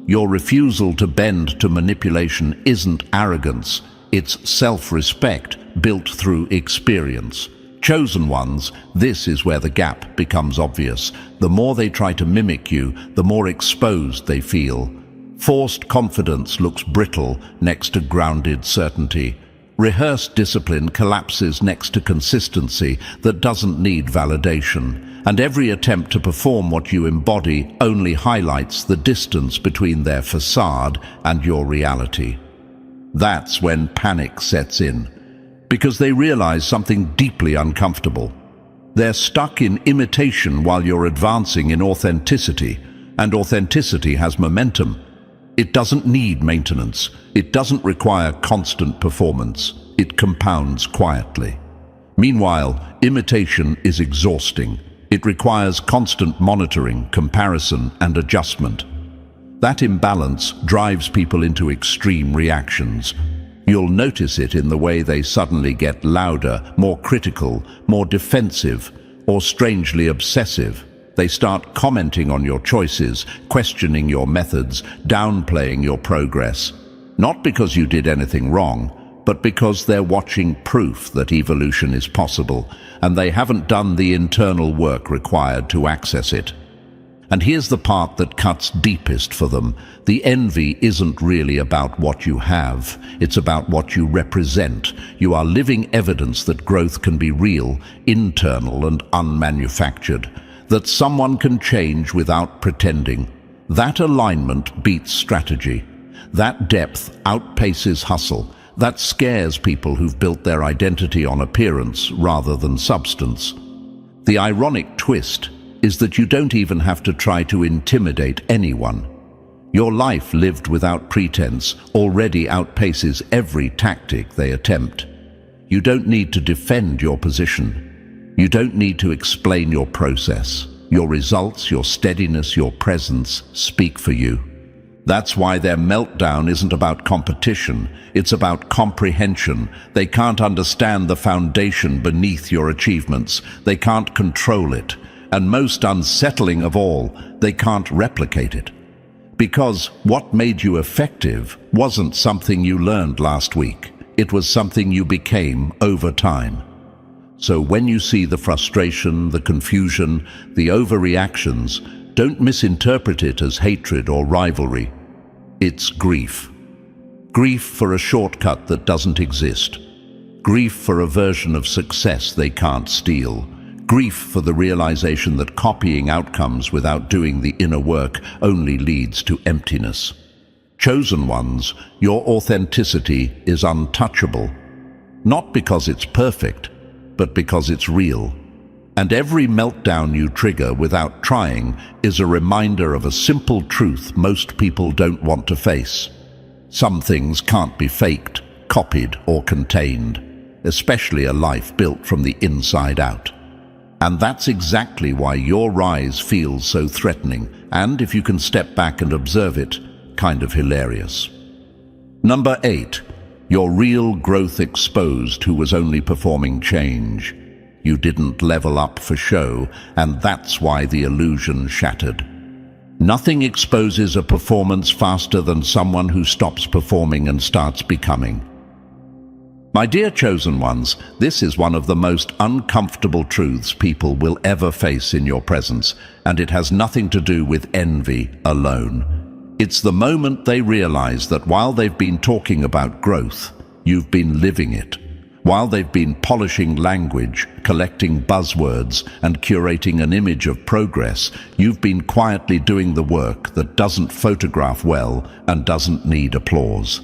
Your refusal to bend to manipulation isn't arrogance. It's self-respect built through experience. Chosen ones, this is where the gap becomes obvious. The more they try to mimic you, the more exposed they feel. Forced confidence looks brittle next to grounded certainty. Rehearsed discipline collapses next to consistency that doesn't need validation. And every attempt to perform what you embody only highlights the distance between their facade and your reality. That's when panic sets in, because they realize something deeply uncomfortable. They're stuck in imitation while you're advancing in authenticity, and authenticity has momentum. It doesn't need maintenance. It doesn't require constant performance. It compounds quietly. Meanwhile, imitation is exhausting. It requires constant monitoring, comparison, and adjustment. That imbalance drives people into extreme reactions. You'll notice it in the way they suddenly get louder, more critical, more defensive, or strangely obsessive. They start commenting on your choices, questioning your methods, downplaying your progress. Not because you did anything wrong, but because they're watching proof that evolution is possible, and they haven't done the internal work required to access it. And here's the part that cuts deepest for them. The envy isn't really about what you have. It's about what you represent. You are living evidence that growth can be real, internal, and unmanufactured. That someone can change without pretending. That alignment beats strategy. That depth outpaces hustle. That scares people who've built their identity on appearance rather than substance. The ironic twist is that you don't even have to try to intimidate anyone. Your life lived without pretense already outpaces every tactic they attempt. You don't need to defend your position. You don't need to explain your process. Your results, your steadiness, your presence speak for you. That's why their meltdown isn't about competition. It's about comprehension. They can't understand the foundation beneath your achievements. They can't control it. And most unsettling of all, they can't replicate it. Because what made you effective wasn't something you learned last week. It was something you became over time. So when you see the frustration, the confusion, the overreactions, don't misinterpret it as hatred or rivalry. It's grief. Grief for a shortcut that doesn't exist. Grief for a version of success they can't steal. Grief for the realization that copying outcomes without doing the inner work only leads to emptiness. Chosen ones, your authenticity is untouchable. Not because it's perfect, but because it's real. And every meltdown you trigger without trying is a reminder of a simple truth most people don't want to face. Some things can't be faked, copied, or contained, especially a life built from the inside out. And that's exactly why your rise feels so threatening, and if you can step back and observe it, kind of hilarious. Number 8. Your real growth exposed who was only performing change. You didn't level up for show, and that's why the illusion shattered. Nothing exposes a performance faster than someone who stops performing and starts becoming. My dear chosen ones, this is one of the most uncomfortable truths people will ever face in your presence, and it has nothing to do with envy alone. It's the moment they realize that while they've been talking about growth, you've been living it. While they've been polishing language, collecting buzzwords, and curating an image of progress, you've been quietly doing the work that doesn't photograph well and doesn't need applause.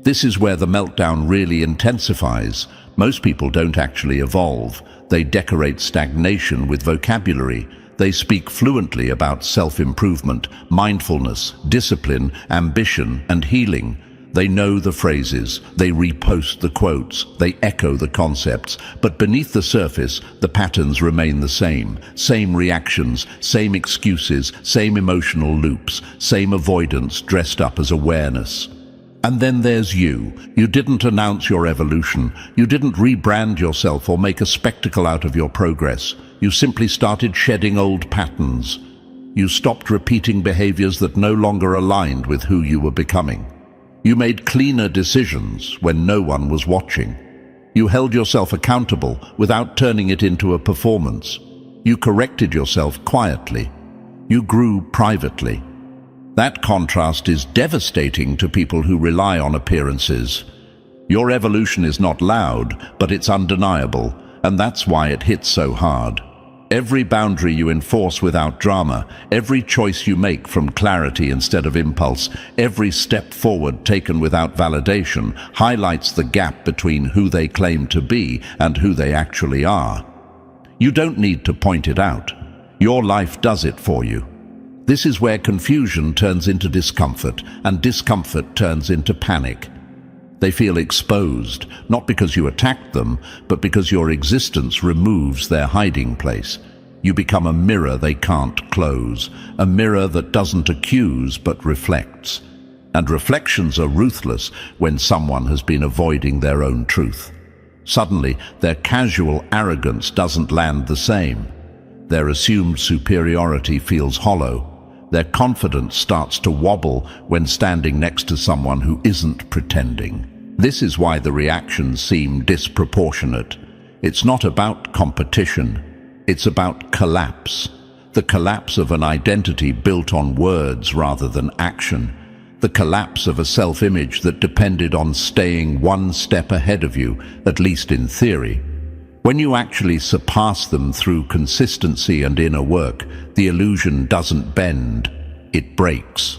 This is where the meltdown really intensifies. Most people don't actually evolve. They decorate stagnation with vocabulary. They speak fluently about self-improvement, mindfulness, discipline, ambition, and healing. They know the phrases, they repost the quotes, they echo the concepts, but beneath the surface, the patterns remain the same. Same reactions, same excuses, same emotional loops, same avoidance dressed up as awareness. And then there's you. You didn't announce your evolution. You didn't rebrand yourself or make a spectacle out of your progress. You simply started shedding old patterns. You stopped repeating behaviors that no longer aligned with who you were becoming. You made cleaner decisions when no one was watching. You held yourself accountable without turning it into a performance. You corrected yourself quietly. You grew privately. That contrast is devastating to people who rely on appearances. Your evolution is not loud, but it's undeniable, and that's why it hits so hard. Every boundary you enforce without drama, every choice you make from clarity instead of impulse, every step forward taken without validation highlights the gap between who they claim to be and who they actually are. You don't need to point it out. Your life does it for you. This is where confusion turns into discomfort, and discomfort turns into panic. They feel exposed, not because you attacked them, but because your existence removes their hiding place. You become a mirror they can't close, a mirror that doesn't accuse but reflects. And reflections are ruthless when someone has been avoiding their own truth. Suddenly, their casual arrogance doesn't land the same. Their assumed superiority feels hollow. Their confidence starts to wobble when standing next to someone who isn't pretending. This is why the reactions seem disproportionate. It's not about competition. It's about collapse. The collapse of an identity built on words rather than action. The collapse of a self-image that depended on staying one step ahead of you, at least in theory. When you actually surpass them through consistency and inner work, the illusion doesn't bend, it breaks.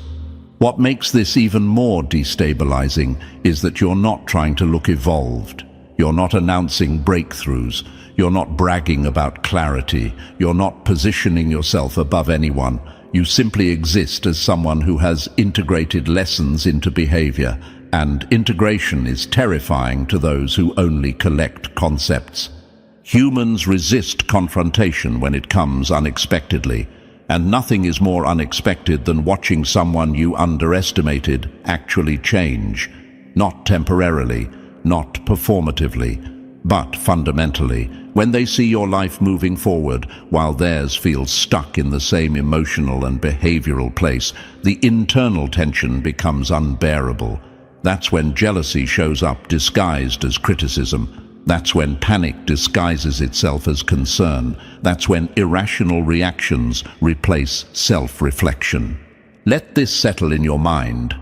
What makes this even more destabilizing is that you're not trying to look evolved. You're not announcing breakthroughs. You're not bragging about clarity. You're not positioning yourself above anyone. You simply exist as someone who has integrated lessons into behavior, and integration is terrifying to those who only collect concepts. Humans resist confrontation when it comes unexpectedly, and nothing is more unexpected than watching someone you underestimated actually change, not temporarily, not performatively, but fundamentally, when they see your life moving forward while theirs feels stuck in the same emotional and behavioral place. The internal tension becomes unbearable. That's when jealousy shows up disguised as criticism. That's when panic disguises itself as concern. That's when irrational reactions replace self-reflection. Let this settle in your mind.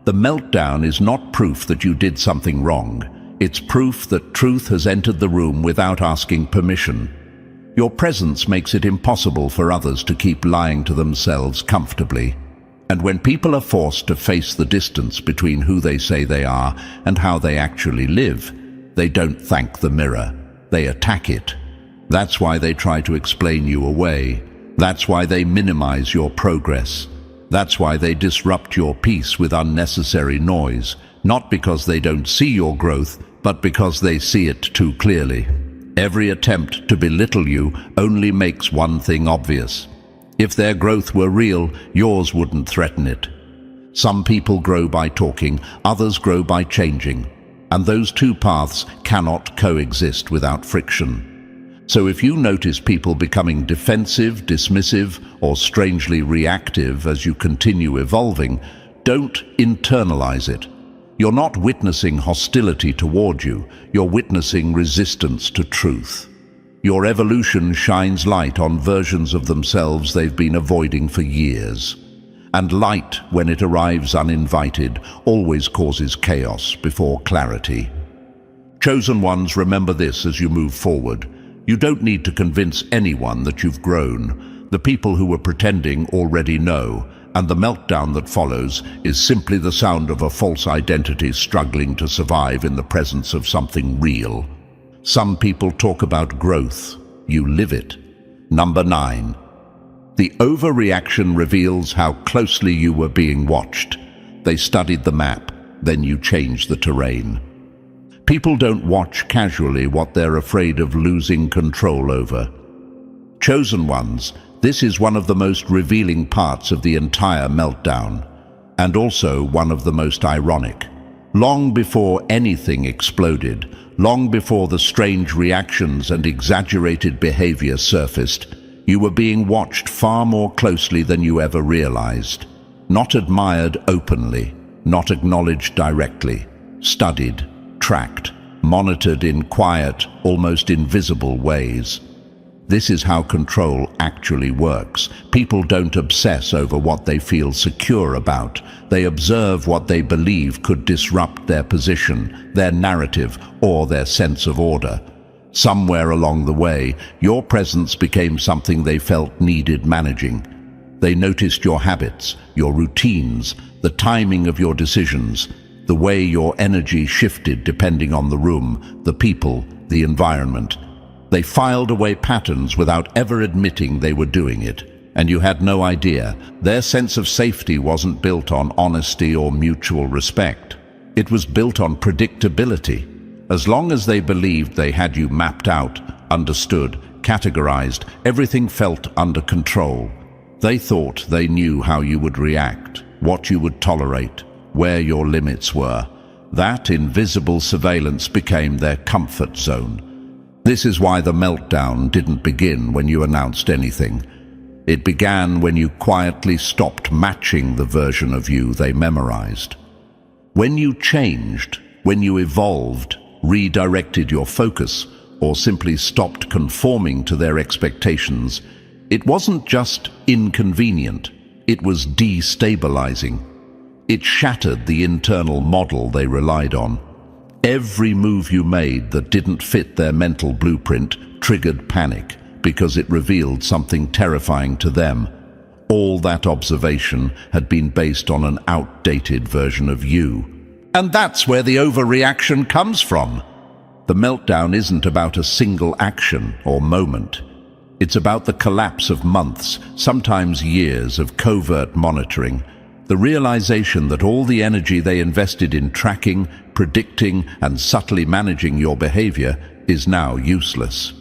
The meltdown is not proof that you did something wrong. It's proof that truth has entered the room without asking permission. Your presence makes it impossible for others to keep lying to themselves comfortably. And when people are forced to face the distance between who they say they are and how they actually live, they don't thank the mirror, they attack it. That's why they try to explain you away. That's why they minimize your progress. That's why they disrupt your peace with unnecessary noise, not because they don't see your growth, but because they see it too clearly. Every attempt to belittle you only makes one thing obvious. If their growth were real, yours wouldn't threaten it. Some people grow by talking, others grow by changing. And those two paths cannot coexist without friction. So if you notice people becoming defensive, dismissive, or strangely reactive as you continue evolving, don't internalize it. You're not witnessing hostility toward you, you're witnessing resistance to truth. Your evolution shines light on versions of themselves they've been avoiding for years. And light, when it arrives uninvited, always causes chaos before clarity. Chosen ones, remember this as you move forward. You don't need to convince anyone that you've grown. The people who were pretending already know, and the meltdown that follows is simply the sound of a false identity struggling to survive in the presence of something real. Some people talk about growth. You live it. Number 9. The overreaction reveals how closely you were being watched. They studied the map, then you changed the terrain. People don't watch casually what they're afraid of losing control over. Chosen ones, this is one of the most revealing parts of the entire meltdown, and also one of the most ironic. Long before anything exploded, long before the strange reactions and exaggerated behavior surfaced, you were being watched far more closely than you ever realized. Not admired openly, not acknowledged directly, studied, tracked, monitored in quiet, almost invisible ways. This is how control actually works. People don't obsess over what they feel secure about. They observe what they believe could disrupt their position, their narrative, or their sense of order. Somewhere along the way, your presence became something they felt needed managing. They noticed your habits, your routines, the timing of your decisions, the way your energy shifted depending on the room, the people, the environment. They filed away patterns without ever admitting they were doing it, and you had no idea. Their sense of safety wasn't built on honesty or mutual respect. It was built on predictability. As long as they believed they had you mapped out, understood, categorized, everything felt under control. They thought they knew how you would react, what you would tolerate, where your limits were. That invisible surveillance became their comfort zone. This is why the meltdown didn't begin when you announced anything. It began when you quietly stopped matching the version of you they memorized. When you changed, when you evolved, redirected your focus, or simply stopped conforming to their expectations, it wasn't just inconvenient, it was destabilizing. It shattered the internal model they relied on. Every move you made that didn't fit their mental blueprint triggered panic because it revealed something terrifying to them. All that observation had been based on an outdated version of you. And that's where the overreaction comes from. The meltdown isn't about a single action or moment. It's about the collapse of months, sometimes years of covert monitoring. The realization that all the energy they invested in tracking, predicting, and subtly managing your behavior is now useless.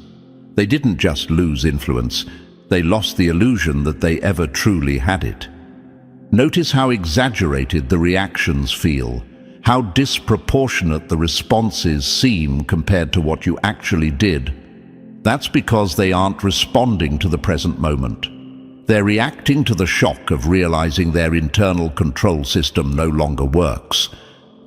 They didn't just lose influence, they lost the illusion that they ever truly had it. Notice how exaggerated the reactions feel, how disproportionate the responses seem compared to what you actually did. That's because they aren't responding to the present moment. They're reacting to the shock of realizing their internal control system no longer works.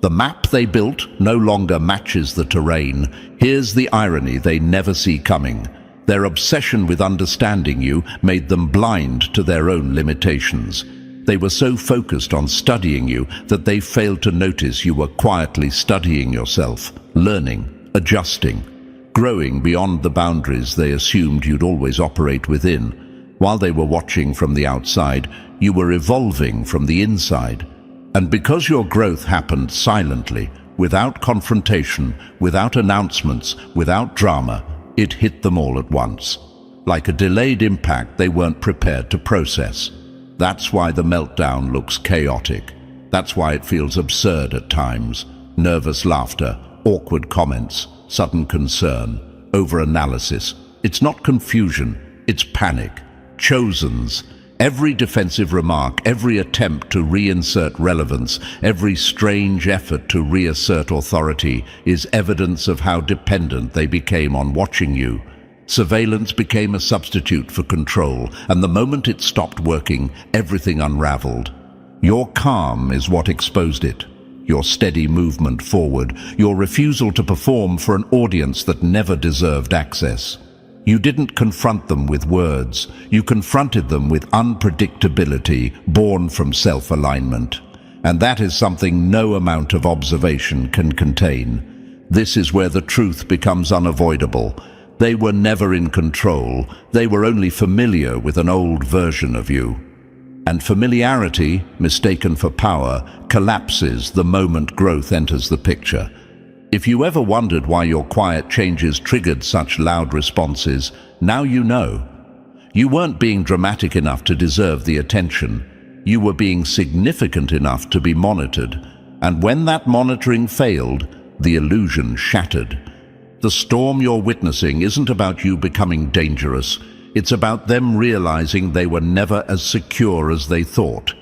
The map they built no longer matches the terrain. Here's the irony they never see coming. Their obsession with understanding you made them blind to their own limitations. They were so focused on studying you that they failed to notice you were quietly studying yourself, learning, adjusting, growing beyond the boundaries they assumed you'd always operate within. While they were watching from the outside, you were evolving from the inside. And because your growth happened silently, without confrontation, without announcements, without drama, it hit them all at once. Like a delayed impact they weren't prepared to process. That's why the meltdown looks chaotic. That's why it feels absurd at times. Nervous laughter, awkward comments, sudden concern, over-analysis. It's not confusion, it's panic. Chosens. Every defensive remark, every attempt to reinsert relevance, every strange effort to reassert authority is evidence of how dependent they became on watching you. Surveillance became a substitute for control, and the moment it stopped working, everything unraveled. Your calm is what exposed it. Your steady movement forward, your refusal to perform for an audience that never deserved access. You didn't confront them with words. You confronted them with unpredictability born from self-alignment. And that is something no amount of observation can contain. This is where the truth becomes unavoidable. They were never in control. They were only familiar with an old version of you. And familiarity, mistaken for power, collapses the moment growth enters the picture. If you ever wondered why your quiet changes triggered such loud responses, now you know. You weren't being dramatic enough to deserve the attention. You were being significant enough to be monitored. And when that monitoring failed, the illusion shattered. The storm you're witnessing isn't about you becoming dangerous. It's about them realizing they were never as secure as they thought.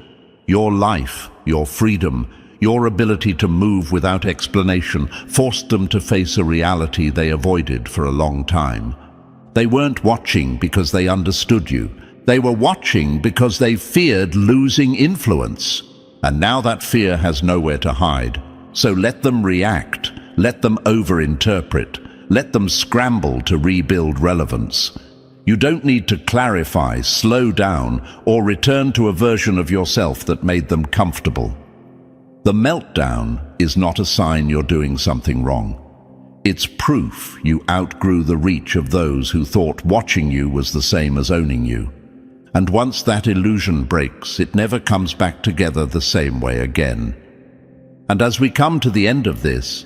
Your life, your freedom, your ability to move without explanation forced them to face a reality they avoided for a long time. They weren't watching because they understood you. They were watching because they feared losing influence. And now that fear has nowhere to hide. So let them react. Let them overinterpret. Let them scramble to rebuild relevance. You don't need to clarify, slow down, or return to a version of yourself that made them comfortable. The meltdown is not a sign you're doing something wrong. It's proof you outgrew the reach of those who thought watching you was the same as owning you. And once that illusion breaks, it never comes back together the same way again. And as we come to the end of this,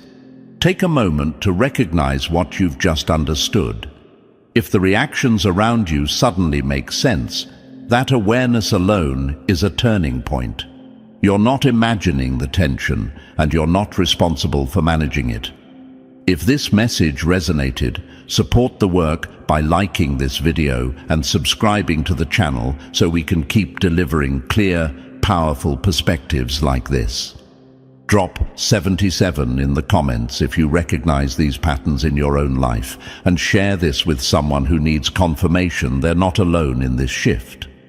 take a moment to recognize what you've just understood. If the reactions around you suddenly make sense, that awareness alone is a turning point. You're not imagining the tension, and you're not responsible for managing it. If this message resonated, support the work by liking this video and subscribing to the channel so we can keep delivering clear, powerful perspectives like this. Drop 77 in the comments if you recognize these patterns in your own life, and share this with someone who needs confirmation they're not alone in this shift.